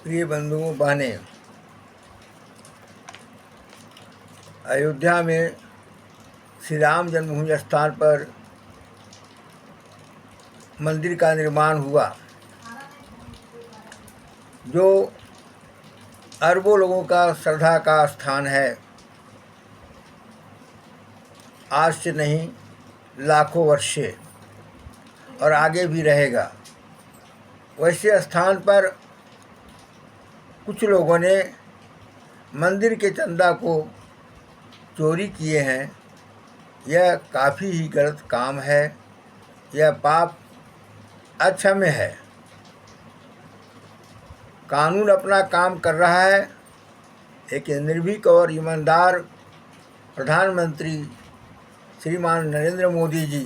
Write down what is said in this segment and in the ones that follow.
प्रिय बंधुओं बहनें, अयोध्या में श्री राम जन्मभूमि स्थान पर मंदिर का निर्माण हुआ, जो अरबों लोगों का श्रद्धा का स्थान है। आज से नहीं, लाखों वर्ष से और आगे भी रहेगा। वैसे स्थान पर कुछ लोगों ने मंदिर के चंदा को चोरी किए हैं। यह काफ़ी ही गलत काम है। यह पाप अक्षम्य है। कानून अपना काम कर रहा है। एक निर्भीक और ईमानदार प्रधानमंत्री श्रीमान नरेंद्र मोदी जी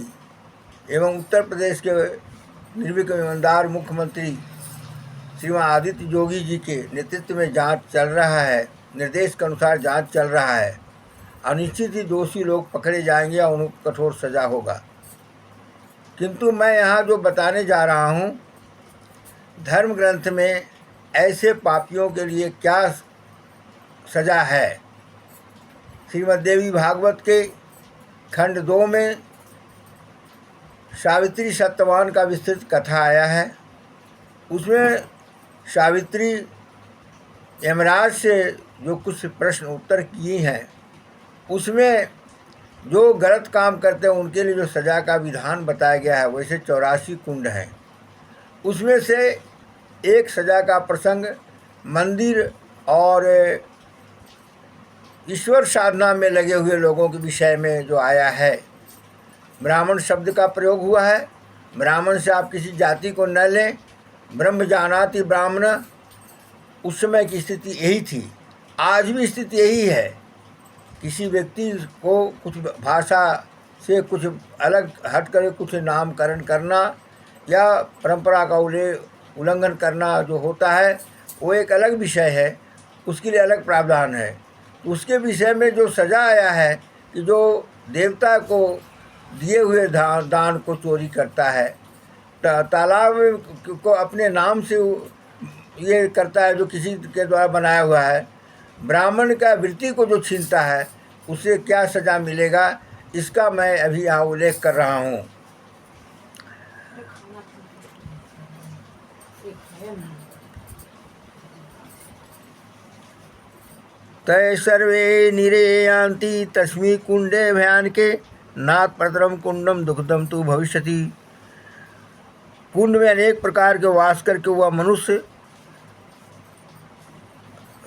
एवं उत्तर प्रदेश के निर्भीक ईमानदार मुख्यमंत्री श्रीमान आदित्य योगी जी के नेतृत्व में जांच चल रहा है। निर्देश के अनुसार जांच चल रहा है। अनिश्चित ही दोषी लोग पकड़े जाएंगे और उनको कठोर सजा होगा। किंतु मैं यहाँ जो बताने जा रहा हूँ, धर्म ग्रंथ में ऐसे पापियों के लिए क्या सजा है। श्रीमद्देवी भागवत के खंड 2 में सावित्री सत्यवान का विस्तृत कथा आया है। उसमें सावित्री यमराज से जो कुछ प्रश्न उत्तर किए हैं, उसमें जो गलत काम करते हैं उनके लिए जो सज़ा का विधान बताया गया है, वैसे 84 कुंड हैं। उसमें से एक सज़ा का प्रसंग मंदिर और ईश्वर साधना में लगे हुए लोगों के विषय में जो आया है। ब्राह्मण शब्द का प्रयोग हुआ है। ब्राह्मण से आप किसी जाति को न लें। ब्रह्म जानाति ब्राह्मण, उस समय की स्थिति यही थी। आज भी स्थिति यही है। किसी व्यक्ति को कुछ भाषा से कुछ अलग हट कर कुछ नामकरण करना या परंपरा का उल्लंघन करना जो होता है, वो एक अलग विषय है। उसके लिए अलग प्रावधान है। उसके विषय में जो सज़ा आया है कि जो देवता को दिए हुए दान को चोरी करता है, तालाब को अपने नाम से ये करता है जो किसी के द्वारा बनाया हुआ है, ब्राह्मण का वृत्ति को जो छीनता है, उसे क्या सज़ा मिलेगा, इसका मैं अभी यहाँ उल्लेख कर रहा हूँ। तय सर्वे निरेयांति तस्मी कुंडे भयानके नाथ परतरम कुंडम दुखदम तु भविष्यति। कुंड में अनेक प्रकार के वास करके वह मनुष्य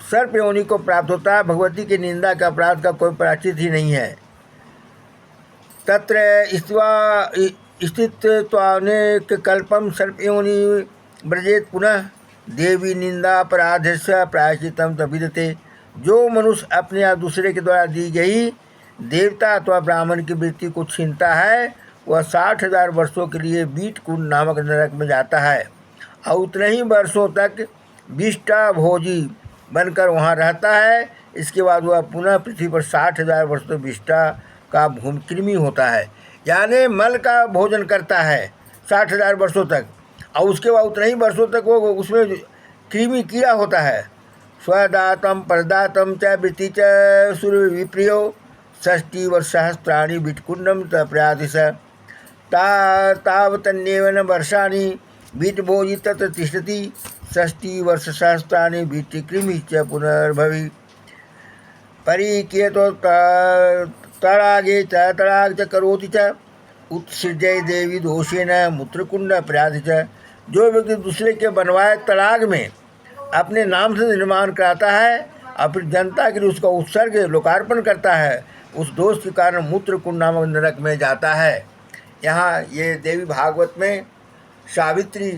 सर्प योनि को प्राप्त होता है। भगवती की निंदा के अपराध का कोई प्रायश्चित ही नहीं है। तत्र स्थित्वानेक कल्पम सर्प योनि ब्रजेत पुनः देवी निंदा अपराधस्य प्रायश्चितम तविदते। जो मनुष्य अपने या दूसरे के द्वारा दी गई देवता अथवा ब्राह्मण की वृत्ति को छीनता है, वह 60,000 वर्षों के लिए बीट कुंड नामक नरक में जाता है और उतने ही वर्षों तक विष्टा भोजी बनकर वहाँ रहता है। इसके बाद वह पुनः पृथ्वी पर 60,000 वर्ष तक विष्टा का भूमिकृमि होता है, यानी मल का भोजन करता है 60,000 वर्षों तक, और उसके बाद उतने ही वर्षों तक वो उसमें कृमि कीड़ा होता है। स्वदातम परदातम च वृत्ति च सूर्य विप्रियो 60 वर्षसहस्राणि विटकुंडम प्रयातिश तावतन्येवन वर्षाणि बीटभोजी तत्र तिष्ठति 60 वर्षसहस्राणि बीटकृमि च पुनर्भवि परिकीयतो तडागे च तडाग च करोति च उत्सृजय देवी दोषेण मूत्रकुंड प्रयाति च। जो व्यक्ति दूसरे के बनवाए तड़ाग में अपने नाम से निर्माण कराता है और फिर जनता के लिए उसका उत्सर्ग लोकार्पण करता है, उस दोष के कारण मूत्रकुंड नामक नरक में जाता है। यहाँ ये देवी भागवत में सावित्री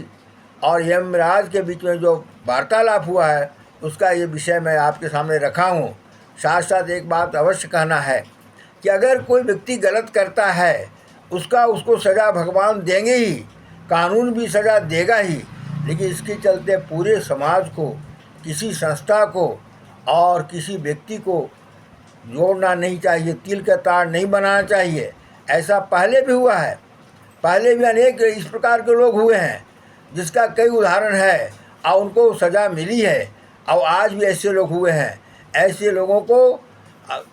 और यमराज के बीच में जो वार्तालाप हुआ है, उसका ये विषय मैं आपके सामने रखा हूँ। साथ साथ एक बात अवश्य कहना है कि अगर कोई व्यक्ति गलत करता है, उसको सज़ा भगवान देंगे ही, कानून भी सज़ा देगा ही, लेकिन इसके चलते पूरे समाज को, किसी संस्था को और किसी व्यक्ति को जोड़ना नहीं चाहिए, तिल का तार नहीं बनाना चाहिए। ऐसा पहले भी हुआ है। पहले भी अनेक इस प्रकार के लोग हुए हैं, जिसका कई उदाहरण है। और उनको सज़ा मिली है और आज भी ऐसे लोग हुए हैं। ऐसे लोगों को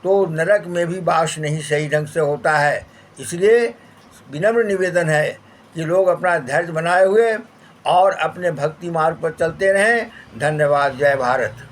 तो नरक में भी वास नहीं सही ढंग से होता है। इसलिए विनम्र निवेदन है कि लोग अपना धैर्य बनाए हुए और अपने भक्ति मार्ग पर चलते रहें। धन्यवाद। जय भारत।